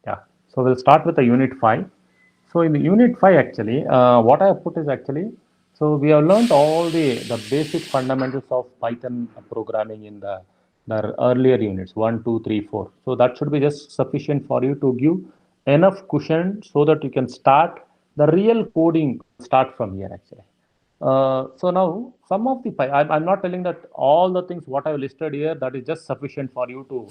Yeah. So we'll start with the unit 5. So in the unit 5 actually, what I have put is actually, so we have learned all the basic fundamentals of Python programming in the earlier units, 1, 2, 3, 4. So that should be just sufficient for you to give enough cushion so that you can start the real coding start from here actually. So now some of the I'm not telling that all the things what I have listed here that is just sufficient for you to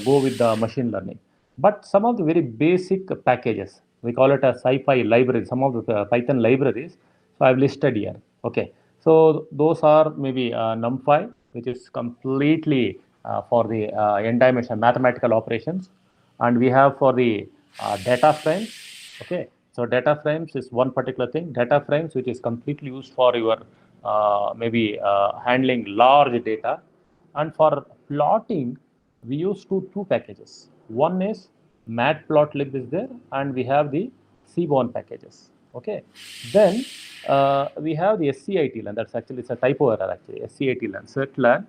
go with the machine learning. But some of the very basic packages, we call it a sci-fi library, some of the Python libraries. So I've listed here. Okay. So those are maybe NumPy, which is completely for the n-dimensional mathematical operations, and we have for the data frames. Okay, so data frames is one particular thing. Data frames which is completely used for your maybe handling large data, and for plotting we use two packages. One is matplotlib is there, and we have the Seaborn packages. Okay, then we have the scitlearn. That's actually it's a typo error actually. Scitlearn.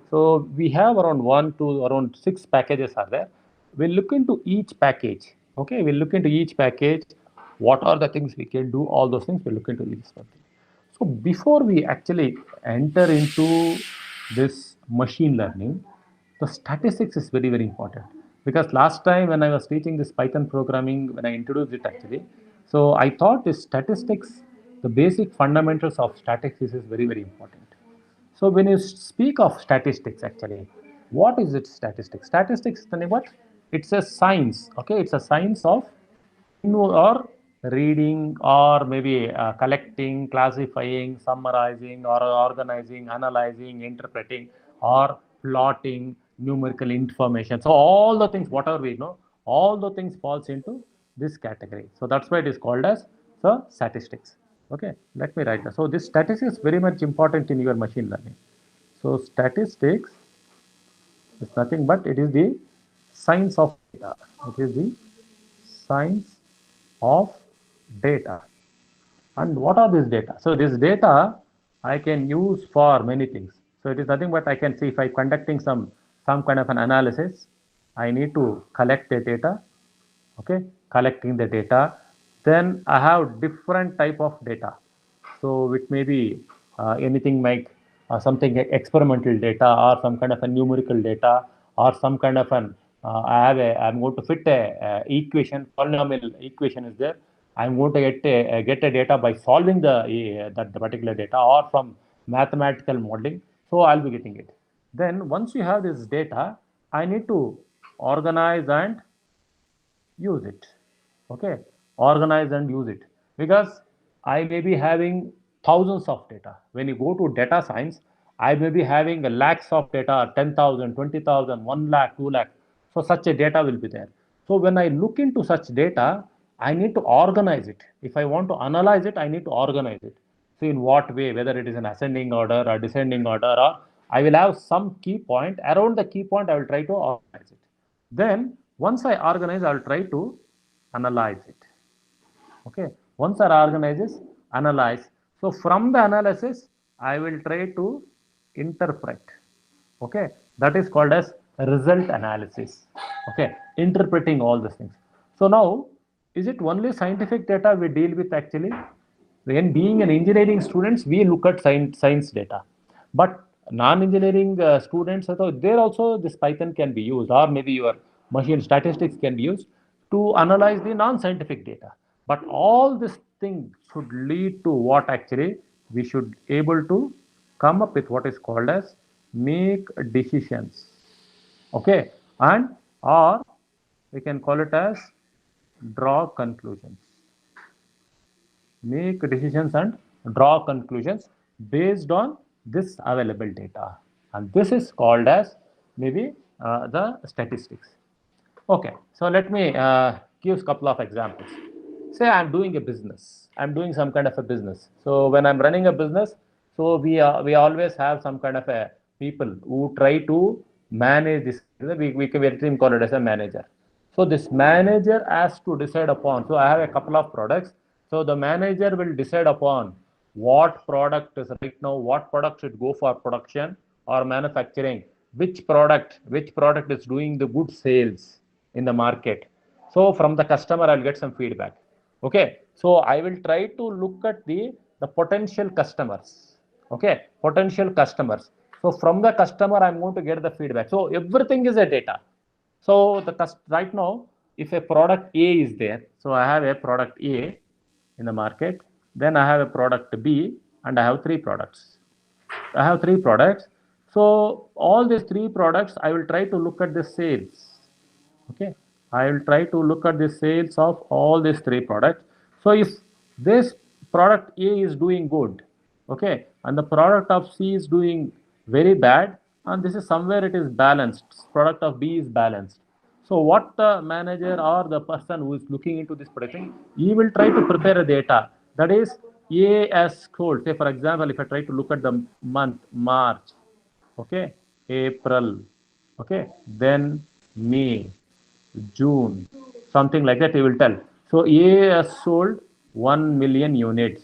So we have around 1 to around 6 packages are there. We'll look into each package. Okay, we'll look into each package. What are the things we can do? All those things we'll look into each one. So before we actually enter into this machine learning, the statistics is very, very important. Because last time when I was teaching this Python programming, when I introduced it actually, so I thought this statistics, the basic fundamentals of statistics is very, very important. So when you speak of statistics, actually, what is it? Statistics. Statistics is the name what? It's a science. Okay, it's a science of or reading or maybe collecting, classifying, summarizing, or organizing, analyzing, interpreting, or plotting numerical information. So all the things, whatever we know, all the things falls into this category. So that's why it is called as the statistics. Okay, let me write that. So this statistics is very much important in your machine learning. So statistics is nothing but it is the science of data. It is the science of data. And what are these data? So this data I can use for many things. So it is nothing but I can see if I'm conducting some kind of an analysis, I need to collect the data. Okay, collecting the data. Then I have different type of data. So it may be anything like something like experimental data or some kind of a numerical data or some kind of an I'm going to fit a equation, polynomial equation is there. I'm going to get a data by solving that the particular data or from mathematical modeling. So I'll be getting it. Then once you have this data, I need to organize and use it. Okay, organize and use it, because I may be having thousands of data. When you go to data science, I may be having a lakhs of data, 10,000, 20,000, 1 lakh, 2 lakh. So such a data will be there. So when I look into such data, I need to organize it. If I want to analyze it, I need to organize it. So in what way, whether it is an ascending order or descending order, or I will have some key point. Around the key point, I will try to organize it. Then once I organize, I'll try to analyze it. Okay. Once I organizes, analyze. So from the analysis, I will try to interpret. Okay. That is called as result analysis. Okay. Interpreting all these things. So now, is it only scientific data we deal with actually? When being an engineering students, we look at science data. But non-engineering students, so there also this Python can be used, or maybe your machine statistics can be used to analyze the non-scientific data. But all this thing should lead to what actually we should able to come up with what is called as make decisions. Okay, and or we can call it as draw conclusions. Make decisions and draw conclusions based on this available data, and this is called as maybe the statistics. Okay, so let me give a couple of examples. Say I'm doing a business, I'm doing some kind of a business. So when I'm running a business, so we always have some kind of a people who try to manage this. We call it as a manager. So this manager has to decide upon. So I have a couple of products. So the manager will decide upon what product is right now, what product should go for production or manufacturing, which product is doing the good sales in the market. So from the customer, I'll get some feedback. Okay. So I will try to look at the potential customers. Okay. Potential customers. So from the customer, I'm going to get the feedback. So everything is a data. So right now, if a product A is there, so I have a product A in the market, then I have a product B, and I have three products. I have three products. So all these three products, I will try to look at the sales. Okay, I will try to look at the sales of all these three products. So if this product A is doing good, okay, and the product of C is doing very bad, and this is somewhere it is balanced, product of B is balanced. So what the manager or the person who is looking into this prediction, he will try to prepare a data that is A as sold. Say for example, if I try to look at the month March, okay, April, okay, then May, June, something like that, he will tell. So A has sold 1 million units.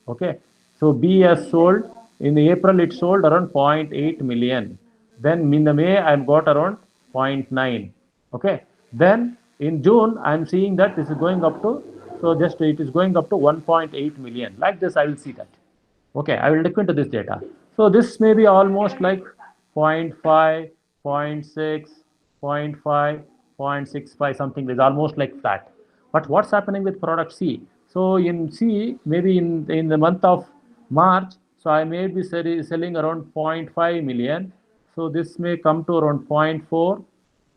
Okay. So B has sold, in April it sold around 0.8 million. Then in the May I've got around 0.9. Okay. Then in June I'm seeing that this is going up to, so just it is going up to 1.8 million. Like this I will see that. Okay, I will look into this data. So this may be almost like 0. 0.5, 0. 0.6, 0. 0.5, 0.65, something is almost like flat. But what's happening with product C? So in C, maybe in the month of March, so I may be selling around 0.5 million. So this may come to around 0.4,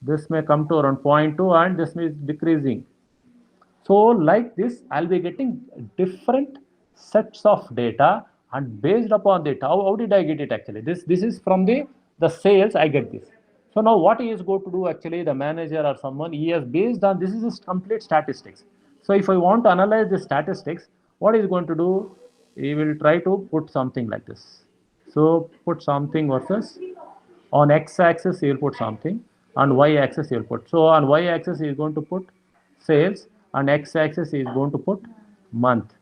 this may come to around 0.2, and this may be decreasing. So like this, I'll be getting different sets of data, and based upon that, how did I get it actually? This is from the sales, I get this. So now what he is going to do actually, the manager or someone, he has based on, this is complete statistics. So if I want to analyze the statistics, what he is going to do? He will try to put something like this. So put something versus, on x-axis he will put something, on y-axis he will put. So on y-axis he is going to put sales, on x-axis he is going to put month.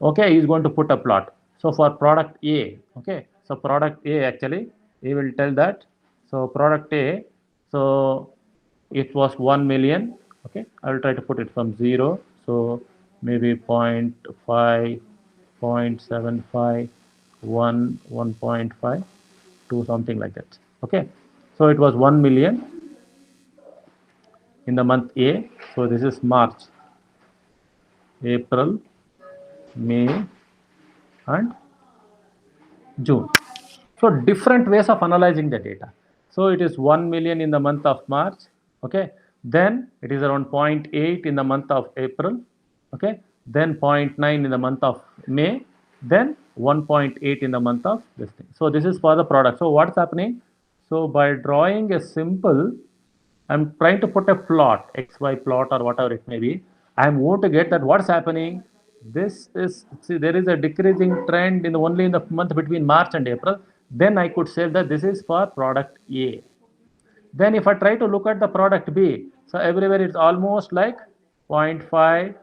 Okay, he is going to put a plot. So for product A, okay, so product A actually, he will tell that. So product A, so it was 1 million. Okay, I will try to put it from 0. So maybe 0.5, 0.75, 1, 1.5, 2, something like that. Okay, so it was 1 million in the month A. So this is March, April, May, and June. So different ways of analyzing the data. So it is 1 million in the month of March. Okay, then it is around 0.8 in the month of April. Okay, then 0.9 in the month of May, then 1.8 in the month of this thing. So this is for the product. So what's happening? So by drawing a simple, I'm trying to put a plot, XY plot or whatever it may be. I'm going to get that what's happening. This is, see, there is a decreasing trend in only in the month between March and April. Then I could say that this is for product A. Then if I try to look at the product B, so everywhere it's almost like 0.5,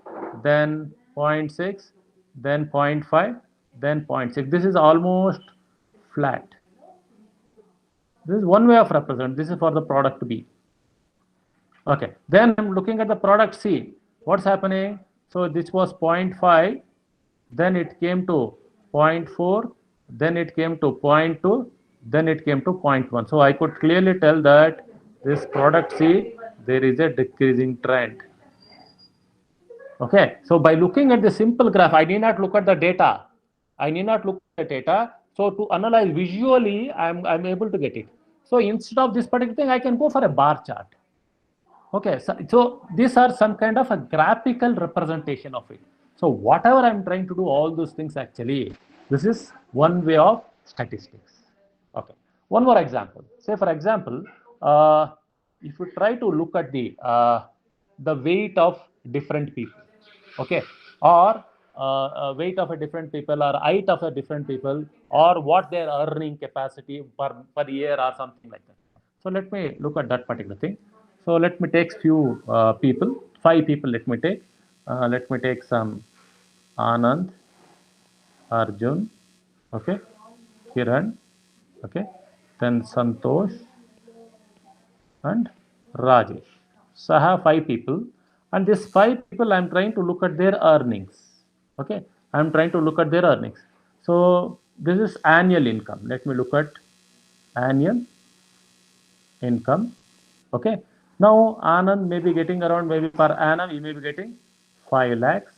then 0.6, then 0.5, then 0.6. This is almost flat. This is one way of represent. This is for the product B. Okay, then I'm looking at the product C. What's happening? So this was 0.5, then it came to zero point 0.4, then it came to 0.2, then it came to 0.1. So I could clearly tell that this product C, there is a decreasing trend. Okay, so by looking at the simple graph, I need not look at the data. I need not look at the data. So to analyze visually, I'm able to get it. So instead of this particular thing, I can go for a bar chart. Okay, so these are some kind of a graphical representation of it. So whatever I'm trying to do, all those things actually, this is one way of statistics. Okay, one more example. Say for example, if you try to look at the weight of different people, okay, or weight of a different people, or height of a different people, or what their earning capacity per year or something like that. So let me look at that particular thing. So let me take few people, 5 people. Let me take. Let me take some Anand, Arjun, okay, Kiran, okay, then Santosh and Rajesh. So I have 5 people, And these 5 people, I'm trying to look at their earnings. Okay, I'm trying to look at their earnings. So this is annual income. Let me look at annual income. Okay, now Anand may be getting around, maybe per annum he may be getting 5 lakhs.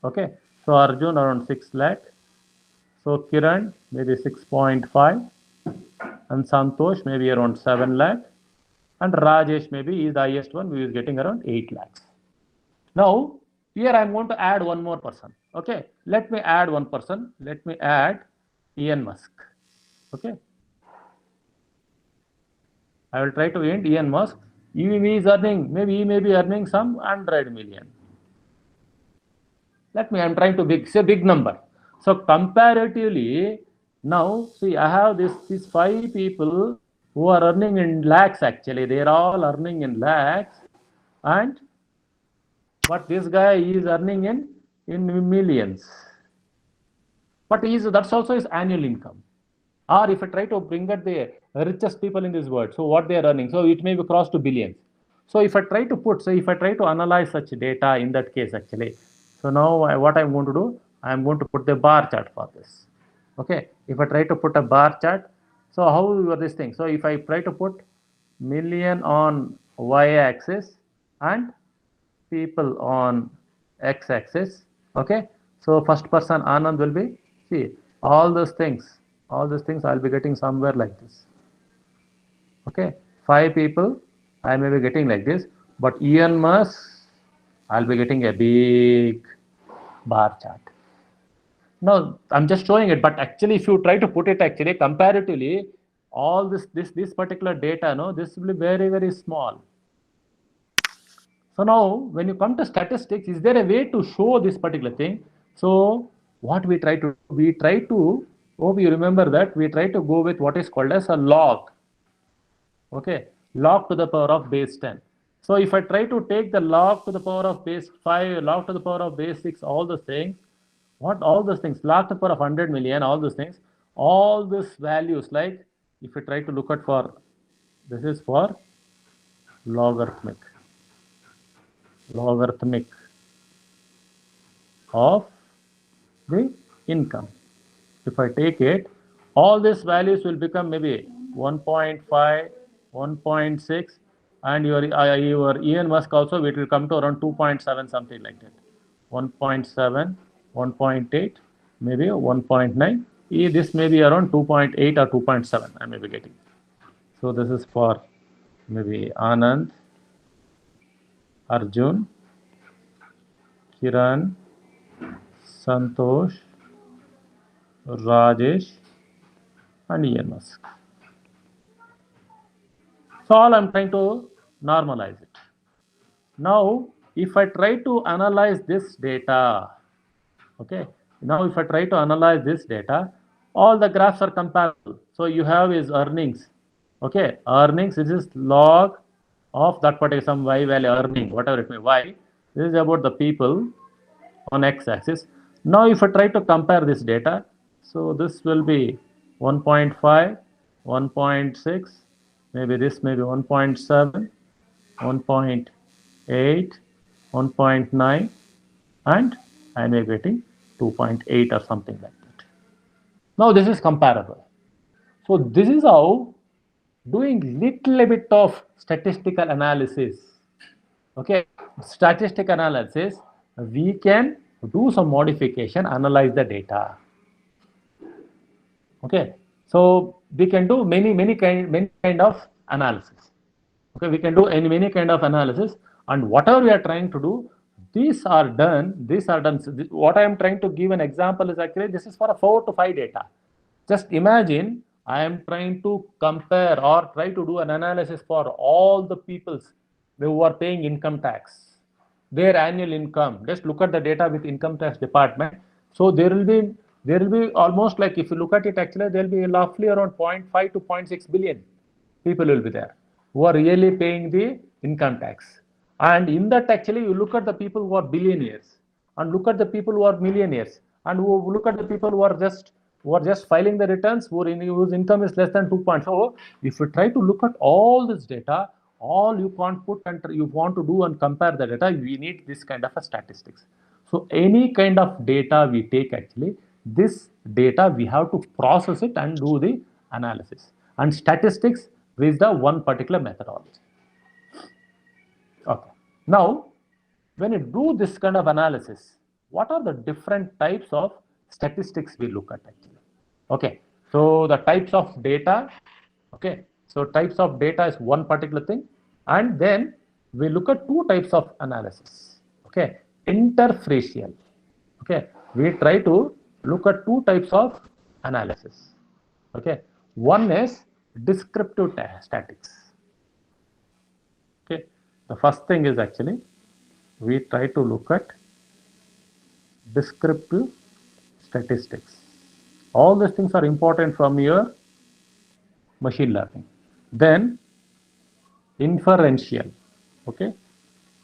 Okay, so Arjun around 6 lakh. So Kiran maybe 6.5, and Santosh maybe around 7 lakh, and Rajesh maybe is the highest one, who is getting around 8 lakhs. Now here I am going to add one more person. Okay, let me add one person. Let me add Elon Musk. Okay, I will try to end Elon Musk. He is earning, maybe he may be earning some 100 million. Let me, I'm trying to say big number. So comparatively, now see, I have these 5 people who are earning in lakhs. Actually, they are all earning in lakhs, and but this guy is earning in millions. But that's also his annual income. Or if I try to bring at the richest people in this world, so what they are earning, so it may be cross to billions. So if I try to put, so if I try to analyze such data in that case actually, so now what I'm going to do, I'm going to put the bar chart for this. Okay, if I try to put a bar chart, so how are this thing? So if I try to put million on y-axis and people on x-axis, okay, so first person Anand will be, see, all these things I'll be getting somewhere like this. Okay, 5 people I may be getting like this, but Elon Musk I'll be getting a big bar chart. No, I'm just showing it, but actually if you try to put it actually comparatively, all this particular data, no, this will be very, very small. So now when you come to statistics, is there a way to show this particular thing? So what we try to, hope you remember that we try to go with what is called as a log. Okay, log to the power of base 10. So if I try to take the log to the power of base 5, log to the power of base 6, all those things, what all those things, log to the power of 100 million, all those things, all these values, like if I try to look at for, this is for logarithmic of the income. If I take it, all these values will become maybe 1.5, 1.6, and your Elon Musk also, it will come to around 2.7, something like that. 1.7, 1.8, maybe 1.9. This may be around 2.8 or 2.7. I may be getting. So this is for maybe Anand, Arjun, Kiran, Santosh, Rajesh, and Elon Musk. So all I'm trying to normalize it. Now, if I try to analyze this data, okay, now if I try to analyze this data, all the graphs are comparable. So you have is earnings. Okay, earnings, this is log of that particular some y value earning, whatever it may be, y. This is about the people on x-axis. Now if I try to compare this data, so this will be 1.5, 1.6, maybe this may be 1.7, 1.8, 1.9, and I may be getting 2.8 or something like that. Now this is comparable. So this is how doing little bit of statistical analysis. Okay, statistical analysis, we can do some modification, analyze the data. Okay, so we can do many kind of analysis. Okay, we can do many kind of analysis, and whatever we are trying to do, these are done. So what I am trying to give an example is actually this is for a 4 to 5 data. Just imagine I am trying to compare or try to do an analysis for all the peoples who are paying income tax, their annual income. Just look at the data with income tax department. So there will be almost, like if you look at it actually, there will be roughly around 0.5 to 0.6 billion people will be there who are really paying the income tax. And in that actually you look at the people who are billionaires, and look at the people who are millionaires, and who look at the people who are just filing the returns, whose income is less than 2 points. So if you try to look at all this data, all you can't put and you want to do and compare the data, we need this kind of a statistics. So any kind of data we take, actually, this data we have to process it and do the analysis. And statistics is the one particular methodology. Okay. Now, when you do this kind of analysis, what are the different types of statistics we look at actually? Okay. So the types of data, okay. So types of data is one particular thing. And then we look at two types of analysis. Okay. Interferential. Okay. We try to look at two types of analysis. Okay. One is descriptive statistics. Okay. The first thing is actually we try to look at descriptive statistics. All these things are important from your machine learning. Then inferential, okay,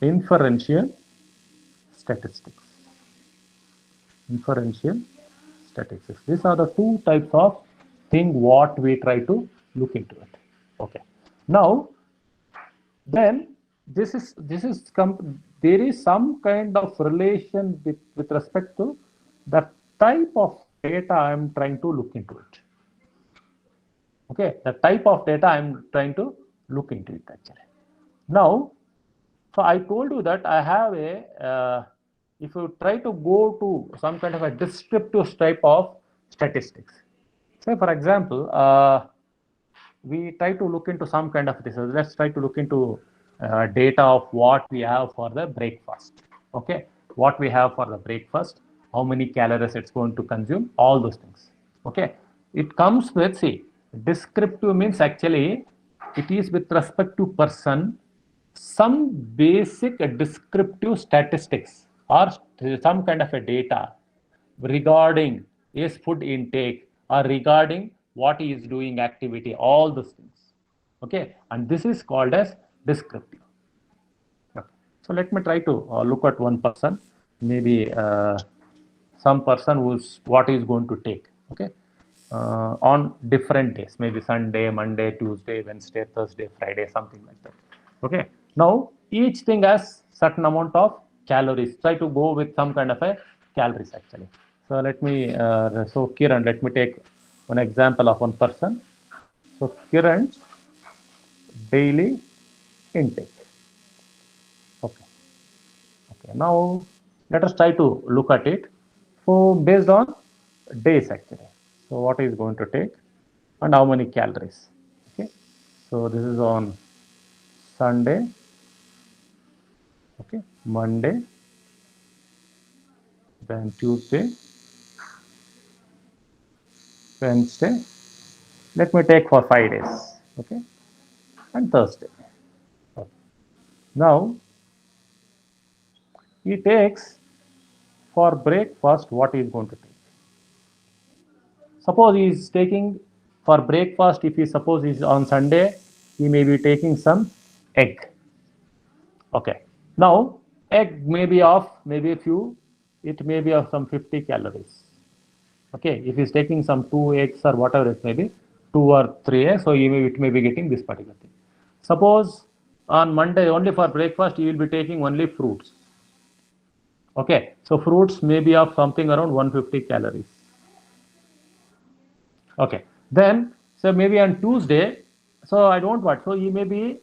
inferential statistics. Inferential statistics. These are the two types of thing what we try to look into it. Okay. Now, then there is some kind of relation with respect to the type of data I'm trying to look into it. Okay, the type of data I'm trying to look into it actually. Now, so I told you that I have if you try to go to some kind of a descriptive type of statistics. Say for example, we try to look into some kind of this. Let's try to look into data of what we have for the breakfast. Okay, what we have for the breakfast, how many calories it's going to consume, all those things. Okay, it comes with, see, descriptive means actually it is with respect to person, some basic descriptive statistics or some kind of a data regarding his food intake or regarding what he is doing activity, all those things. Okay, and this is called as descriptive. Okay. So let me try to look at one person, maybe some person who's what is going to take. Okay, on different days, maybe Sunday, Monday, Tuesday, Wednesday, Thursday, Friday, something like that. Okay. Now each thing has certain amount of calories. Try to go with some kind of a calories actually. So let me, so Kiran, let me take one example of one person. So Kiran's daily intake. Okay. Okay. Now let us try to look at it. So based on days actually. So what is going to take and how many calories. Okay. So this is on Sunday. Okay. Monday. Then Tuesday. Wednesday. Let me take for 5 days. Okay. And Thursday. Okay. Now he takes for breakfast what he is going to take. Suppose he is taking for breakfast, if he suppose is on Sunday, he may be taking some egg. Okay. Now egg may be of maybe a few, it may be of some 50 calories. Okay, if he's taking some 2 eggs or whatever it may be, 2 or 3 eggs, so it may be getting this particular thing. Suppose on Monday only for breakfast he will be taking only fruits. Okay, so fruits may be of something around 150 calories. Okay, then so maybe on Tuesday, so I don't want, so he may be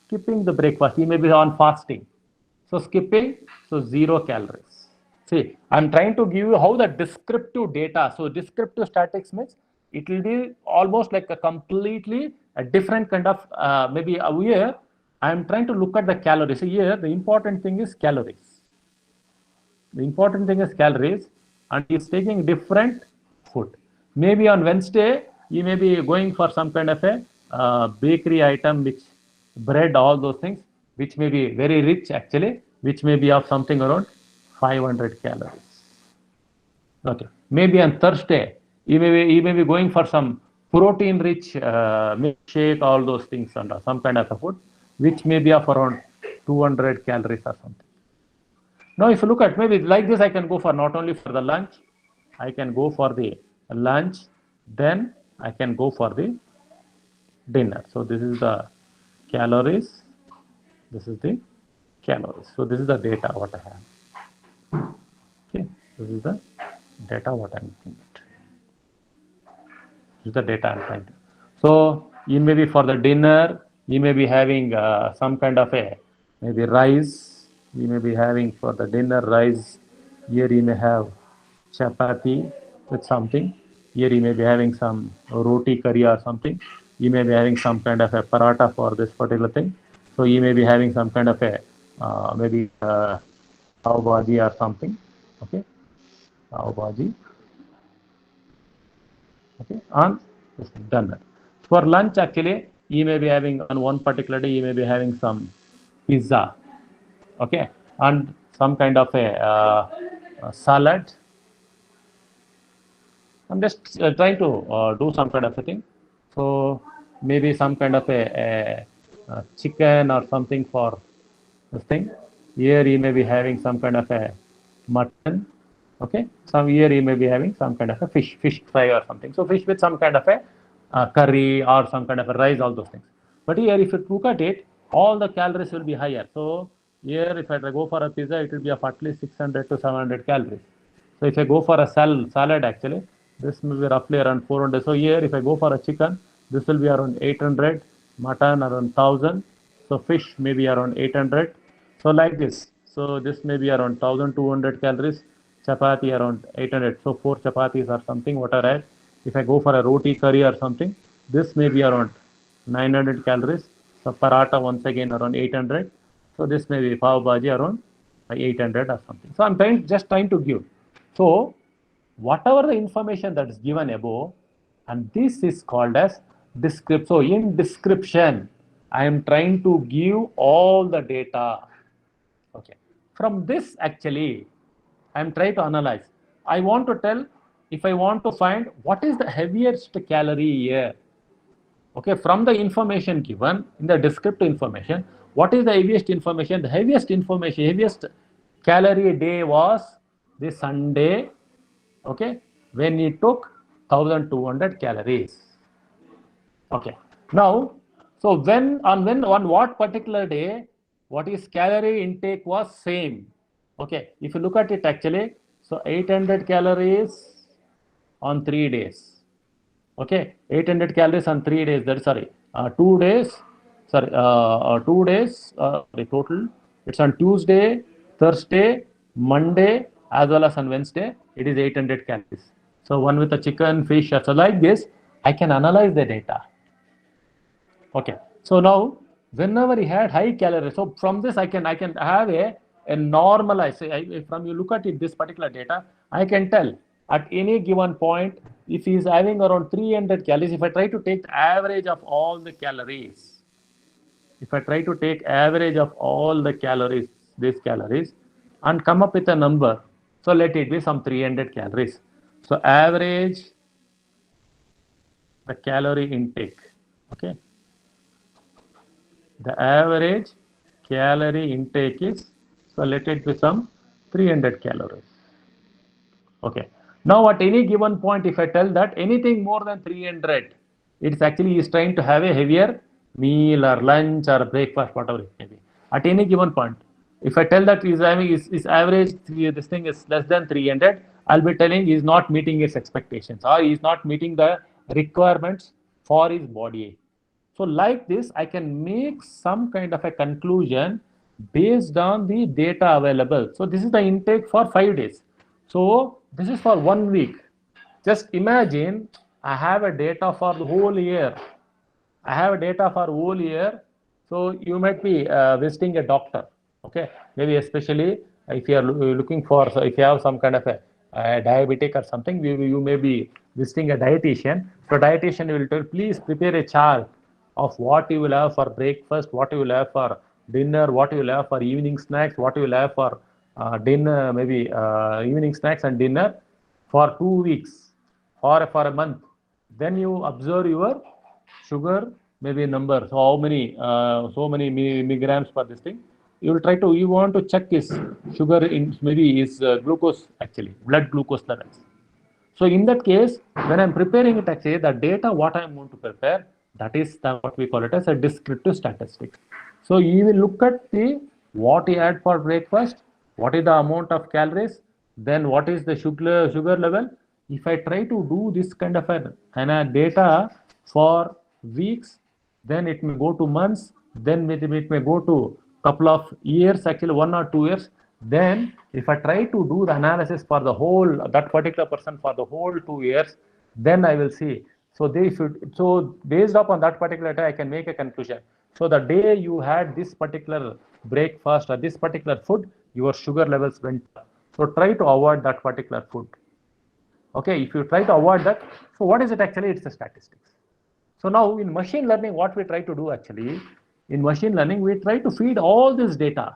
skipping the breakfast, he may be on fasting. So skipping, so 0 calories. See, I'm trying to give you how the descriptive data. So descriptive statistics means it will be almost like a completely a different kind of maybe here I'm trying to look at the calories. So here the important thing is calories. The important thing is calories, and he's taking different food. Maybe on Wednesday he may be going for some kind of a bakery item, which bread, all those things, which may be very rich actually, which may be of something around 500 calories. Okay. Maybe on Thursday, he may be going for some protein-rich milkshake, all those things, and some kind of a food, which may be of around 200 calories or something. Now, if you look at maybe like this, I can go for not only for the lunch, I can go for the lunch, then I can go for the dinner. So this is the calories This is the calories. So this is the data what I have. Okay, this is the data what I'm looking at. This is the data I'm trying to. So you may be for the dinner, you may be having some kind of a maybe rice. You may be having for the dinner rice. Here you may have chapati with something. Here you may be having some roti curry or something. You may be having some kind of a paratha for this particular thing. So you may be having some kind of a maybe pav bhaji or something. Okay, pav bhaji. Okay, on this dinner. For lunch, actually, you may be having on one particular day, you may be having some pizza. Okay, and some kind of a salad. I'm just trying to do some kind of a thing. So maybe some kind of a chicken or something for this thing. Here you may be having some kind of a mutton. Okay, some here you may be having some kind of a fish fry or something. So fish with some kind of a curry or some kind of a rice, all those things. But here, if you look at it, all the calories will be higher. So here, if I go for a pizza, it will be of at least 600 to 700 calories. So if I go for a salad, actually, this will be roughly around 400. So here, if I go for a chicken, this will be around 800, mutton around 1000. So fish maybe around 800. So like this. So this may be around 1200 calories. Chapati around 800. So 4 chapatis or something, what I had. If I go for a roti curry or something, this may be around 900 calories. So paratha once again around 800. So this may be pav bhaji around 800 or something. So I'm just trying to give. So whatever the information that is given above, and this is called as description. So in description, I am trying to give all the data. Okay. From this, actually, I am trying to analyze. I want to tell, if I want to find what is the heaviest calorie here. Okay, from the information given in the descriptive information, what is the heaviest information? The heaviest information, heaviest calorie day was the Sunday. Okay, when he took 1200 calories. Okay, now, so on what particular day, what is calorie intake was same. Okay, if you look at it actually, so 800 calories on 3 days. Okay, 800 calories on 3 days. That's sorry, 2 days. Sorry, 2 days. The total. It's on Tuesday, Thursday, Monday, as well as on Wednesday. It is 800 calories. So one with a chicken, fish. So like this, I can analyze the data. Okay. So now, whenever he had high calories, so from this I can have a normalized. From you look at it, this particular data, I can tell at any given point if he is having around 300 calories. If I try to take the average of all the calories, if I try to take average of all the calories, these calories, and come up with a number, so let it be some 300 calories. So average the calorie intake. Okay. The average calorie intake is, so let it be some 300 calories. Okay. Now at any given point, if I tell that anything more than 300, it's actually is trying to have a heavier meal or lunch or breakfast, whatever it may be. At any given point, if I tell that he's having his average, this thing is less than 300, I'll be telling he's not meeting his expectations or he's not meeting the requirements for his body. So like this, I can make some kind of a conclusion based on the data available. So this is the intake for 5 days. So this is for 1 week. Just imagine I have a data for the whole year. I have a data for whole year. So you might be visiting a doctor. Okay, maybe especially if you are looking for, so if you have some kind of a diabetic or something, you may be visiting a dietitian. So dietitian will tell, please prepare a chart of what you will have for breakfast, what you will have for dinner, what you will have for evening snacks, what you will have for dinner, maybe evening snacks and dinner for 2 weeks or for a month. Then you observe your sugar, maybe number. So how many, so many milligrams per this thing. You will try to, you want to check his sugar in, maybe his glucose, actually, blood glucose levels. So in that case, when I'm preparing it, actually, the data what I'm going to prepare, that is what we call it as a descriptive statistics. So you will look at the what he had for breakfast, what is the amount of calories, then what is the sugar level. If I try to do this kind of a data for weeks, then it may go to months, then it may go to couple of years, actually 1 or 2 years. Then if I try to do the analysis for the whole, that particular person for the whole 2 years, then I will see. So they should, so based upon that particular data, I can make a conclusion. So the day you had this particular breakfast or this particular food, your sugar levels went up. So try to avoid that particular food. Okay, if you try to avoid that, so what is it actually? It's a statistics. So now in machine learning, what we try to do actually, in machine learning, we try to feed all this data.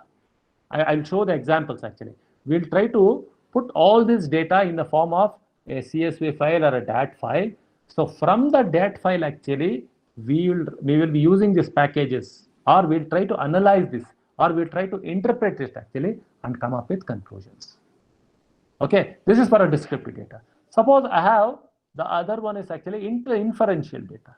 I'll show the examples actually. We'll try to put all this data in the form of a CSV file or a DAT file. So from the DAT file actually, we will be using these packages, or we'll try to analyze this, or we'll try to interpret it actually and come up with conclusions. Okay, this is for a descriptive data. Suppose I have the other one is actually inferential data.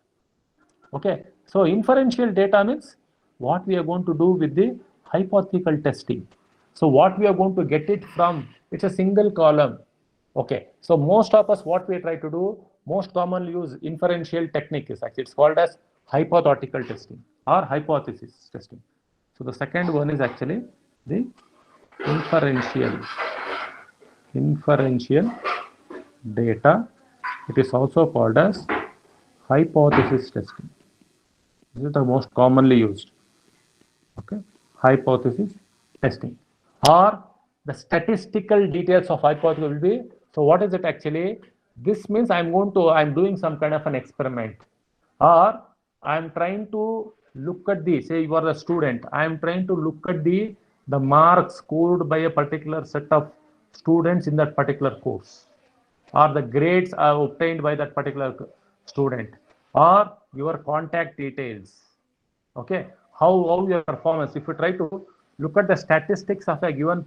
Okay, so inferential data means what we are going to do with the hypothetical testing. So what we are going to get it from, it's a single column. Okay, so most of us, what we try to do, most commonly use inferential technique is actually, it's called as hypothetical testing or hypothesis testing. So the second one is actually the inferential data. It is also called as hypothesis testing. This is the most commonly used. Okay, hypothesis testing, or the statistical details of hypothesis will be. So what is it actually? This means I'm doing some kind of an experiment, or I'm trying to look at the, say you are a student, I'm trying to look at the marks scored by a particular set of students in that particular course, or the grades are obtained by that particular student, or your contact details. Okay, how your performance, if you try to look at the statistics of a given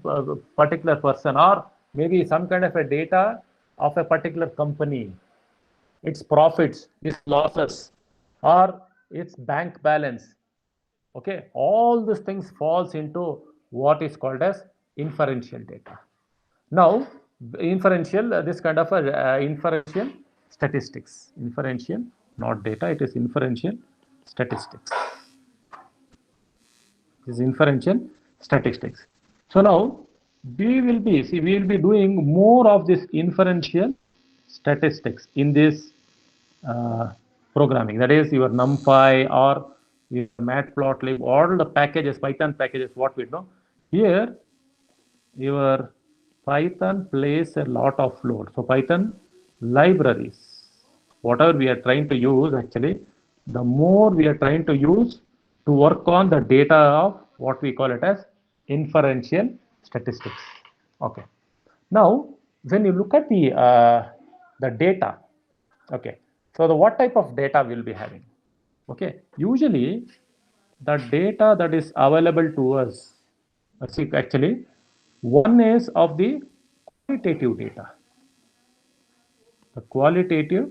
particular person, or maybe some kind of a data of a particular company, its profits, its losses, or its bank balance. Okay, all these things falls into what is called as inferential data. Now inferential, this kind of a inferential statistics, inferential, not data, it is inferential statistics. This is inferential statistics. So now we will be doing more of this inferential statistics in this programming. That is your NumPy or your Matplotlib, all the packages, Python packages, what we know. Here, your Python plays a lot of load. So Python libraries, whatever we are trying to use actually, the more we are trying to use to work on the data of what we call it as inferential statistics. Okay. Now, when you look at the data, okay, so what type of data we'll be having? Okay, usually the data that is available to us, see actually, one is of the qualitative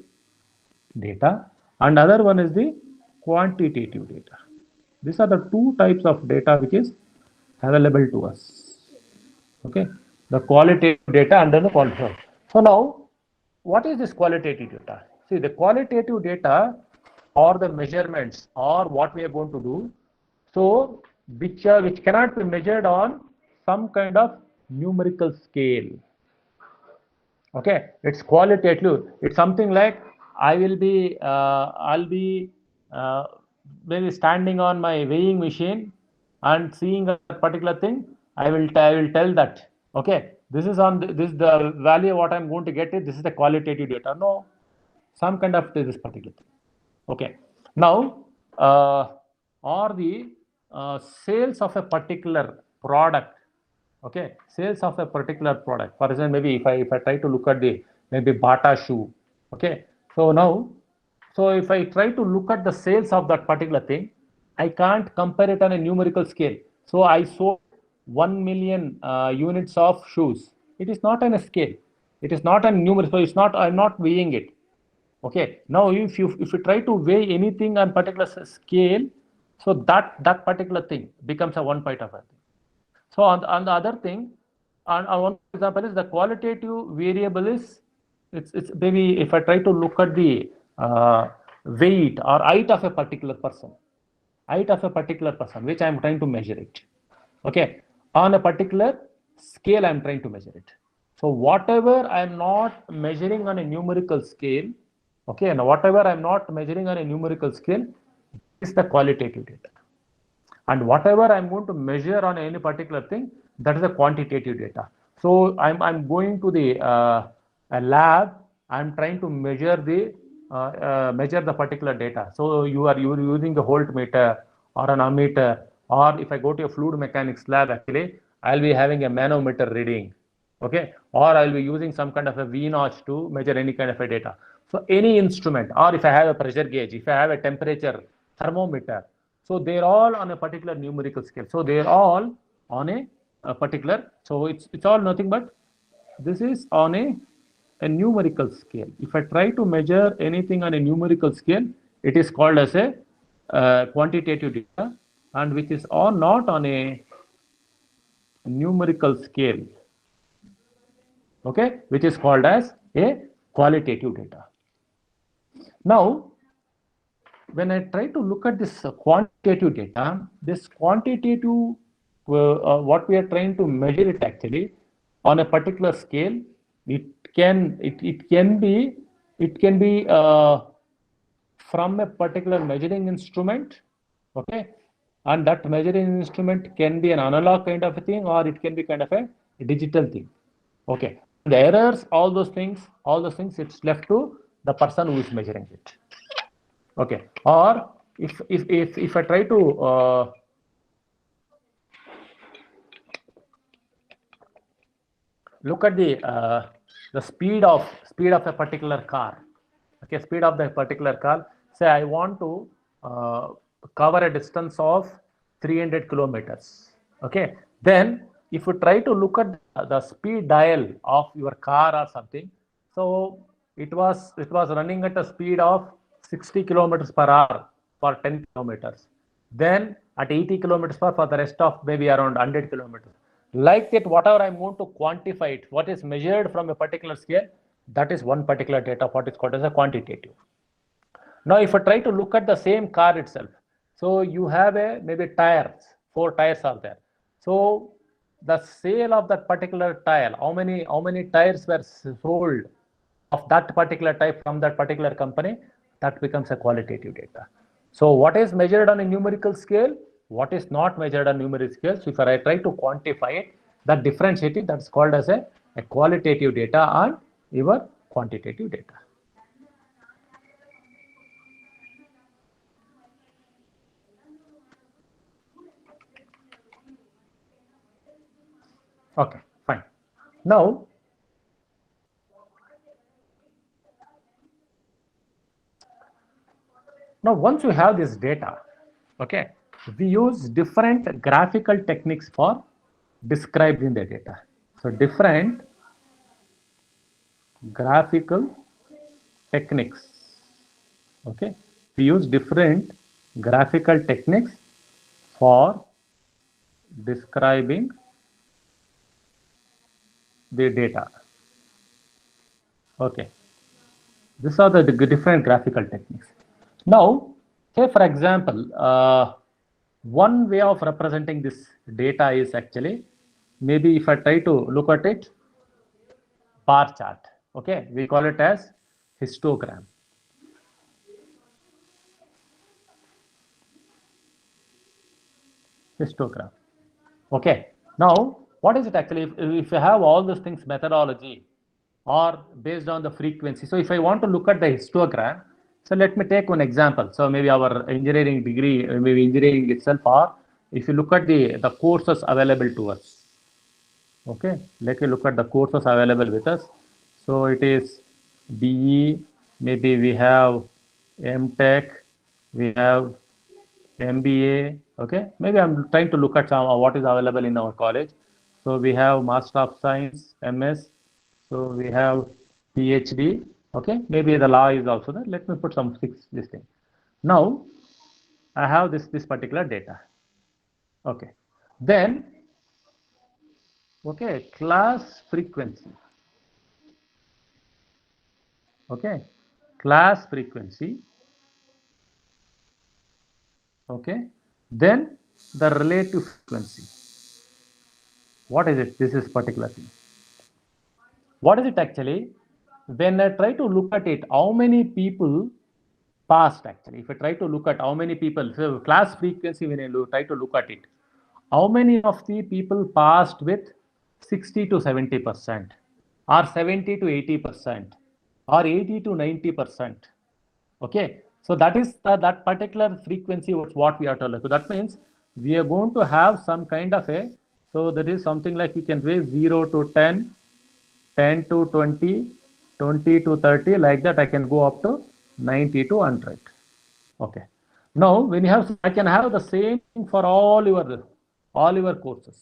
data, and other one is the quantitative data. These are the two types of data which is available to us. Okay, the qualitative data and then the quantitative. So now, what is this qualitative data? See, the qualitative data or the measurements or what we are going to do, so which cannot be measured on some kind of numerical scale. Okay, it's qualitative. It's something like I'll be maybe standing on my weighing machine and seeing a particular thing. I will tell that, okay, this is on this the value what I'm going to get it. This is the qualitative data. No, some kind of this particular thing. Okay, now or the sales of a particular product. Okay, sales of a particular product. For example, maybe if I try to look at the maybe Bata shoe. Okay, so now, so if I try to look at the sales of that particular thing, I can't compare it on a numerical scale. So I sold 1 million units of shoes. It is not on a scale. It is not a numerical. So it's not. I'm not weighing it. Okay. Now if you try to weigh anything on particular scale, So that particular thing becomes a one point of a thing. So on the other thing, on one example is the qualitative variable is it's maybe if I try to look at the weight or height of a particular person, which I am trying to measure it. Okay, on a particular scale I am trying to measure it. So whatever I am not measuring on a numerical scale, okay, and whatever I am not measuring on a numerical scale is the qualitative data. And whatever I'm going to measure on any particular thing, that is the quantitative data. So I'm going to the a lab. I'm trying to measure the particular data. So you're using a voltmeter or an ammeter, or if I go to a fluid mechanics lab, actually I'll be having a manometer reading, okay, or I'll be using some kind of a V notch to measure any kind of a data. So any instrument, or if I have a pressure gauge, if I have a temperature thermometer, so they're all on a particular numerical scale. So they're all on a particular, so it's all nothing but this is on a numerical scale. If I try to measure anything on a numerical scale, it is called as a quantitative data, and which is all not on a numerical scale, okay, which is called as a qualitative data. Now, when I try to look at this quantitative data, this quantitative, what we are trying to measure it actually on a particular scale, it can be from a particular measuring instrument, okay, and that measuring instrument can be an analog kind of a thing, or it can be kind of a digital thing, okay. The errors, all those things, it's left to the person who is measuring it. Okay, or if I try to look at the speed of a particular car, okay, speed of the particular car. Say I want to cover a distance of 300 kilometers. Okay, then if you try to look at the speed dial of your car or something, so it was running at a speed of 60 kilometers per hour for 10 kilometers. Then at 80 kilometers per for the rest of maybe around 100 kilometers. Like that, whatever I'm going to quantify it, what is measured from a particular scale, that is one particular data, what is called as a quantitative. Now, if I try to look at the same car itself, so you have a maybe tires, 4 tires are there. So the sale of that particular tire, how many tires were sold of that particular type from that particular company, that becomes a qualitative data. So what is measured on a numerical scale, what is not measured on numerical scale. So if I try to quantify it, that differentiate it, that's called as a qualitative data and your quantitative data. Okay, fine. Now, once you have this data, okay, we use different graphical techniques for describing the data. So different graphical techniques, okay, we use different graphical techniques for describing the data. Okay, these are the different graphical techniques. Now, say for example, one way of representing this data is actually, maybe if I try to look at it, bar chart. Okay, we call it as histogram. Histogram. Okay, now what is it actually? If you have all those things, methodology or based on the frequency. So if I want to look at the histogram, so let me take one example. So maybe our engineering degree, maybe engineering itself, or if you look at the courses available to us. Okay, let me look at the courses available with us. So it is BE, maybe we have MTech, we have MBA. Okay, maybe I'm trying to look at some what is available in our college. So we have Master of Science, MS. So we have PhD. Okay, maybe the law is also there. Let me put some 6 this thing. Now, I have this particular data. Okay. Then, okay, class frequency. Okay, class frequency. Okay. Then the relative frequency. What is it? This is particular thing. What is it actually? When I try to look at it, how many people passed actually? If I try to look at how many people, so class frequency, when I try to look at it, how many of the people passed with 60 to 70%, or 70 to 80%, or 80 to 90%? Okay, so that is that particular frequency was what we are told. So that means we are going to have some kind of a, so that is something like we can say 0 to 10, 10 to 20, 20 to 30, like that I can go up to 90 to 100. Okay. Now when you have, I can have the same thing for all your courses.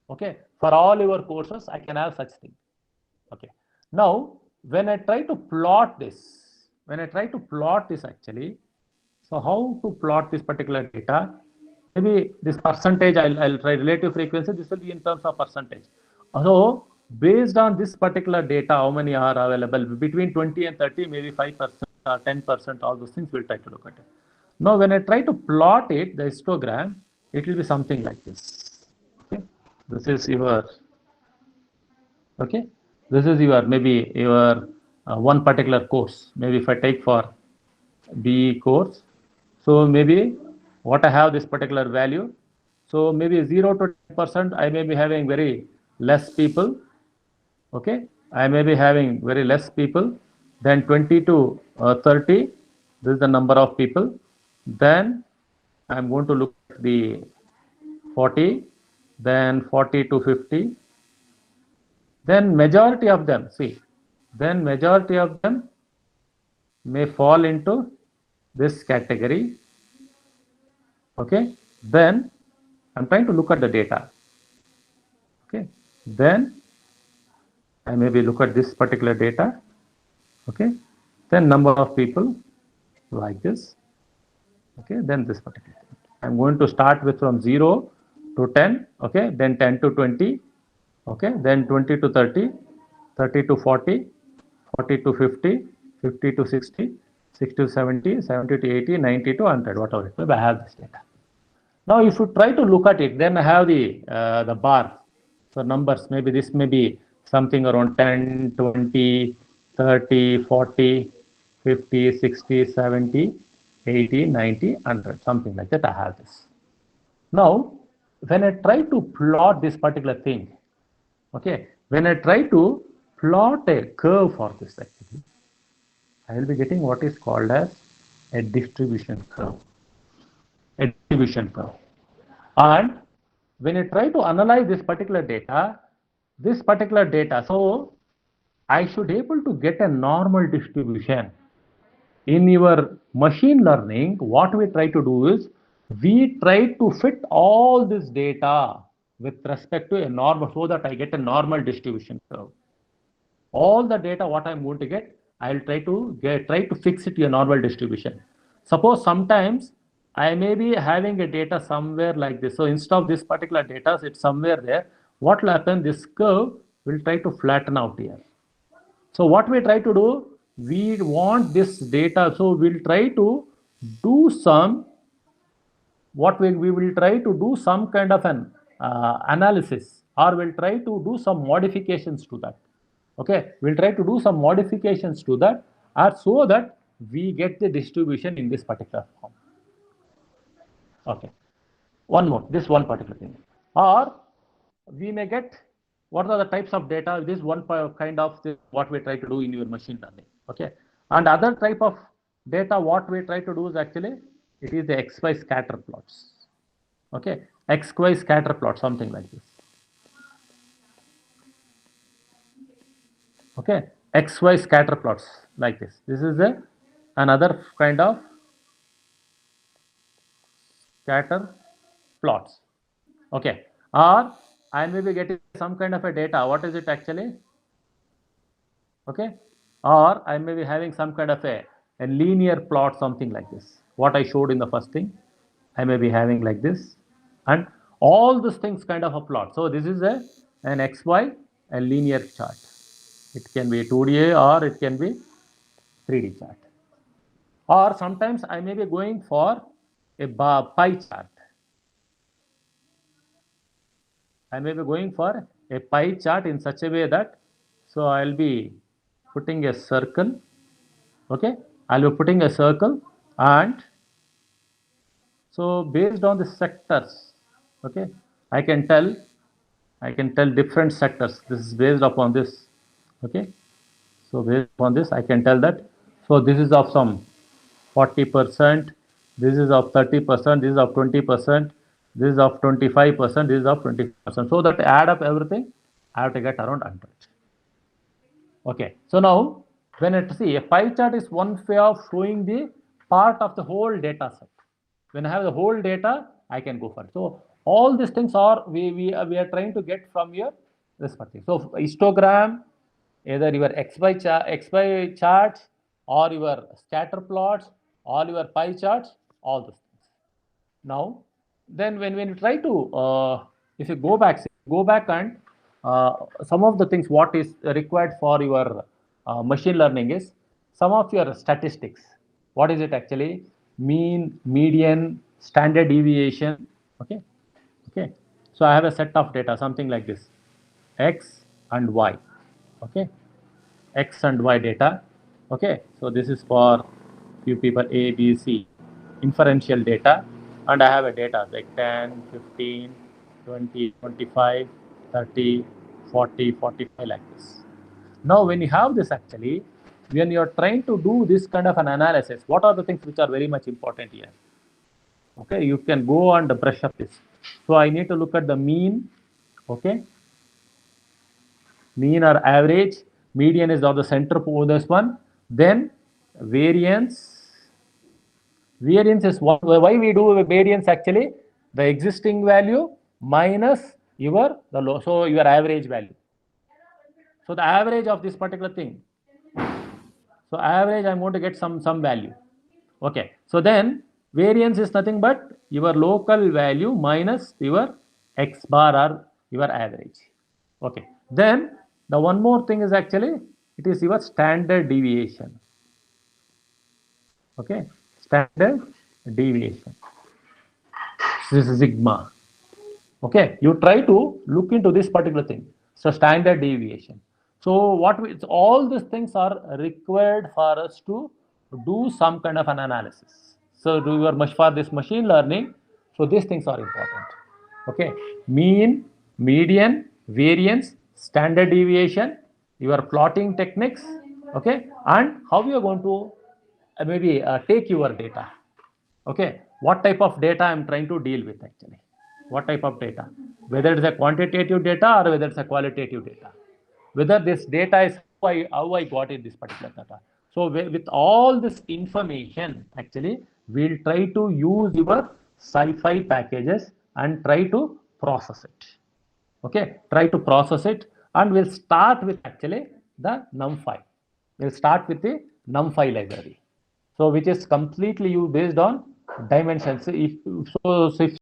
Okay. For all your courses, I can have such thing. Okay. Now when I try to plot this, actually, so how to plot this particular data? Maybe this percentage, I'll try relative frequency. This will be in terms of percentage. So based on this particular data, how many are available between 20 and 30, maybe 5% or 10%, all those things we'll try to look at it. Now, when I try to plot it, the histogram, it will be something like this. Okay, this is your, okay, this is your, maybe your one particular course. Maybe if I take for B course, so maybe what I have this particular value. So maybe 0 to 10%, I may be having very less people. Okay, I may be having very less people. Then 20 to 30, this is the number of people. Then I'm going to look at the 40, then 40 to 50. Then majority of them, see, then majority of them may fall into this category. Okay, then I'm trying to look at the data. Okay, then I maybe look at this particular data. Okay, then number of people like this. Okay, then this particular thing. I'm going to start with from 0 to 10. Okay, then 10 to 20. Okay, then 20 to 30, 30 to 40, 40 to 50, 50 to 60, 60 to 70, 70 to 80, 90 to 100, whatever it may be. I have this data. Now, if you try to look at it, then I have the bar. So numbers, maybe this may be something around 10, 20, 30, 40, 50, 60, 70, 80, 90, 100, something like that. I have this. Now, when I try to plot this particular thing, okay, when I try to plot a curve for this, actually, I will be getting what is called as a distribution curve. A distribution curve. And when you try to analyze this particular data, so I should able to get a normal distribution. In your machine learning, what we try to do is we try to fit all this data with respect to a normal, so that I get a normal distribution curve. All the data what I'm going to get, I'll try to fix it to a normal distribution. Suppose sometimes I may be having a data somewhere like this. So instead of this particular data, it's somewhere there. What will happen? This curve will try to flatten out here. So what we try to do, we want this data. So we'll try to do some, what we will try to do some kind of an analysis, or we'll try to do some modifications to that. Okay, we'll try to do some modifications to that, or so that we get the distribution in this particular form. Okay, one more, this one particular thing, or we may get what are the types of data. This one kind of what we try to do in your machine learning. Okay, and other type of data what we try to do is actually it is the XY scatter plots. Okay, XY scatter plot, something like this. Okay, XY scatter plots like this. This is another kind of scatter plots. Okay, or I may be getting some kind of a data. What is it actually? Okay, or I may be having some kind of a linear plot, something like this. What I showed in the first thing. I may be having like this, and all these things kind of a plot. So this is an XY, a linear chart. It can be a 2D or it can be 3D chart. Or sometimes I may be going for a pie chart. I may be going for a pie chart in such a way that, so I'll be putting a circle, okay? I'll be putting a circle, and so based on the sectors, okay, I can tell different sectors. This is based upon this, okay? So based upon this, I can tell that, so this is of some 40%, this is of 30%, this is of 20%, this is of 25%, this is of 20%. So that add up everything, I have to get around 100. Okay, so now when it see a pie chart is one way of showing the part of the whole data set. When I have the whole data, I can go for it. So all these things are we are trying to get from your this particular. So histogram, either your XY charts or your scatter plots or your pie charts, all those things. Now, then when you try to, if you go back and some of the things what is required for your machine learning is some of your statistics. What is it actually? Mean, median, standard deviation. Okay, okay. So I have a set of data, something like this, X and Y. Okay, X and Y data. Okay, so this is for few people A, B, C, inferential data, and I have a data like 10, 15, 20, 25, 30, 40, 45 like this. Now, when you have this actually, when you are trying to do this kind of an analysis, what are the things which are very much important here? Okay, you can go and brush up this. So I need to look at the mean, okay, mean or average, median is of the center for this one, then variance. Variance is what, why we do variance actually, the existing value minus your the low, so your average value. So the average of this particular thing, so average I'm going to get some value. Okay, so then variance is nothing but your local value minus your x bar or your average. Okay, then the one more thing is actually it is your standard deviation. Okay, standard deviation. This is sigma. Okay, you try to look into this particular thing. So standard deviation. So all these things are required for us to do some kind of an analysis. So do your much for this machine learning. So these things are important. Okay, mean, median, variance, standard deviation, your plotting techniques. Okay, and how you are going to maybe take your data. Okay, what type of data I'm trying to deal with actually? What type of data? Whether it's a quantitative data or whether it's a qualitative data. Whether this data is how I got in this particular data. So with all this information, actually, we'll try to use your SciPy packages and try to process it. Okay, try to process it, and we'll start with actually the NumPy. We'll start with the NumPy library. So which is completely based on dimensions. If